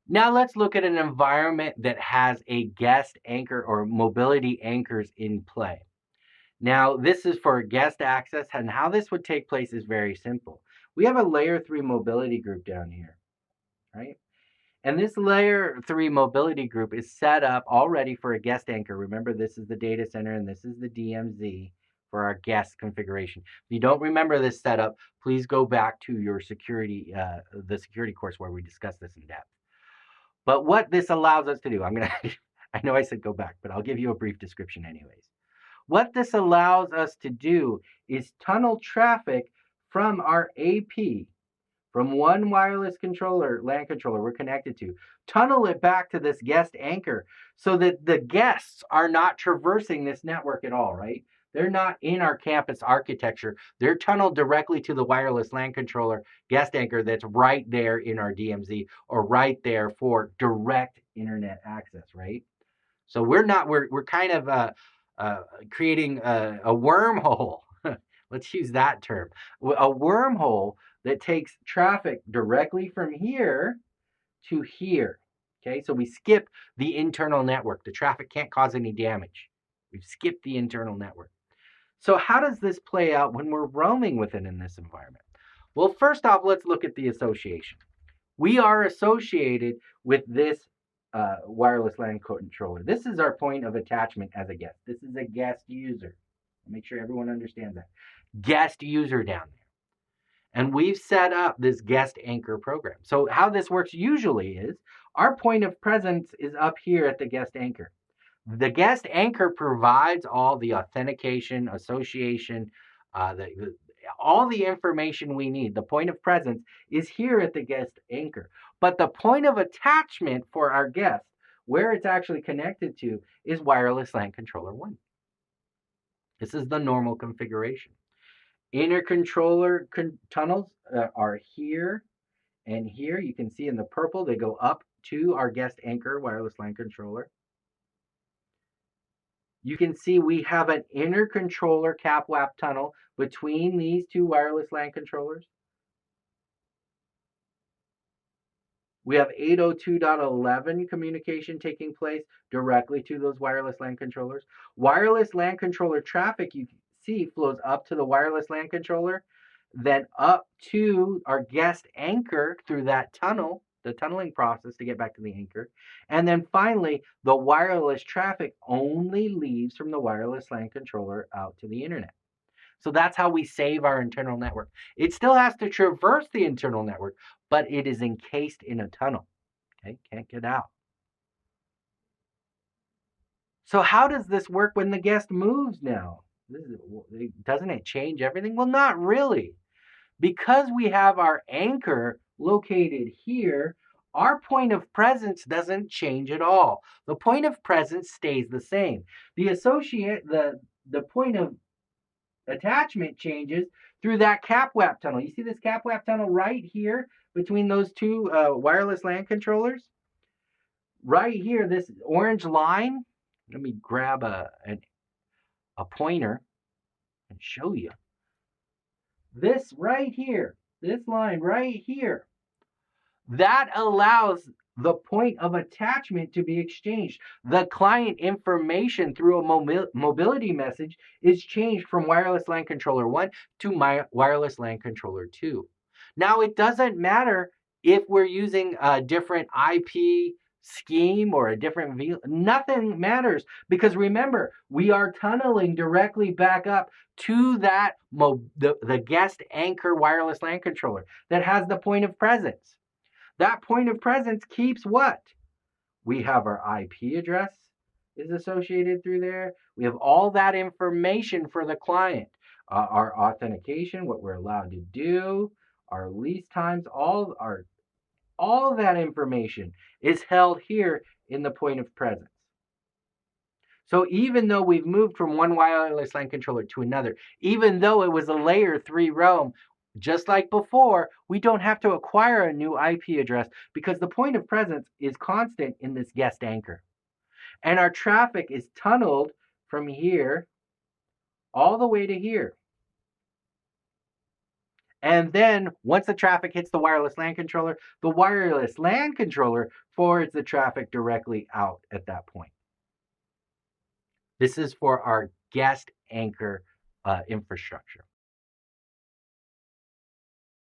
Now let's look at an environment that has a guest anchor or mobility anchors in play. Now, this is for guest access, and how this would take place is very simple. We have a layer 3 mobility group down here, right? And this layer 3 mobility group is set up already for a guest anchor. Remember, this is the data center and this is the DMZ for our guest configuration. If you don't remember this setup, please go back to your the security course where we discuss this in depth. But what this allows us to do, I know I said go back, but I'll give you a brief description anyways. What this allows us to do is tunnel traffic from our AP, from one wireless controller, LAN controller we're connected to, tunnel it back to this guest anchor so that the guests are not traversing this network at all, right? They're not in our campus architecture. They're tunneled directly to the wireless LAN controller guest anchor that's right there in our DMZ or right there for direct internet access, right? So we're kind of creating a wormhole. Let's use that term. A wormhole that takes traffic directly from here to here. Okay, so we skip the internal network. The traffic can't cause any damage. We've skipped the internal network. So how does this play out when we're roaming within in this environment? Well, first off, let's look at the association. We are associated with this wireless LAN controller. This is our point of attachment as a guest. This is a guest user. Make sure everyone understands that. Guest user down there. And we've set up this guest anchor program. So how this works usually is our point of presence is up here at the guest anchor. The guest anchor provides all the authentication, association, all the information we need. The point of presence is here at the guest anchor. But the point of attachment for our guest, where it's actually connected to, is wireless LAN controller 1. This is the normal configuration. Intercontroller tunnels are here and here. You can see in the purple, they go up to our guest anchor wireless LAN controller. You can see we have an intercontroller CAPWAP tunnel between these two wireless LAN controllers. We have 802.11 communication taking place directly to those wireless LAN controllers. Wireless LAN controller traffic, you see, flows up to the wireless LAN controller, then up to our guest anchor through that tunnel, the tunneling process to get back to the anchor. And then finally, the wireless traffic only leaves from the wireless LAN controller out to the internet. So that's how we save our internal network. It still has to traverse the internal network, but it is encased in a tunnel. Okay, can't get out. So how does this work when the guest moves now? Doesn't it change everything? Well, not really. Because we have our anchor located here, our point of presence doesn't change at all. The point of presence stays the same. The point of attachment changes through that CAPWAP tunnel. You see this CAPWAP tunnel right here between those two wireless LAN controllers? Right here, this orange line, let me grab a pointer and show you. This right here, this line right here, that allows the point of attachment to be exchanged. The client information through a mobility message is changed from wireless LAN controller 1 to my wireless LAN controller 2. Now, it doesn't matter if we're using a different IP scheme or a different nothing matters, because remember, we are tunneling directly back up to that the guest anchor wireless LAN controller that has the point of presence. That point of presence keeps what? We have our IP address is associated through there. We have all that information for the client. Our authentication, what we're allowed to do, our lease times, all that information is held here in the point of presence. So even though we've moved from one wireless LAN controller to another, even though it was a layer 3 roam, just like before, we don't have to acquire a new IP address because the point of presence is constant in this guest anchor. And our traffic is tunneled from here all the way to here. And then once the traffic hits the wireless LAN controller forwards the traffic directly out at that point. This is for our guest anchor infrastructure.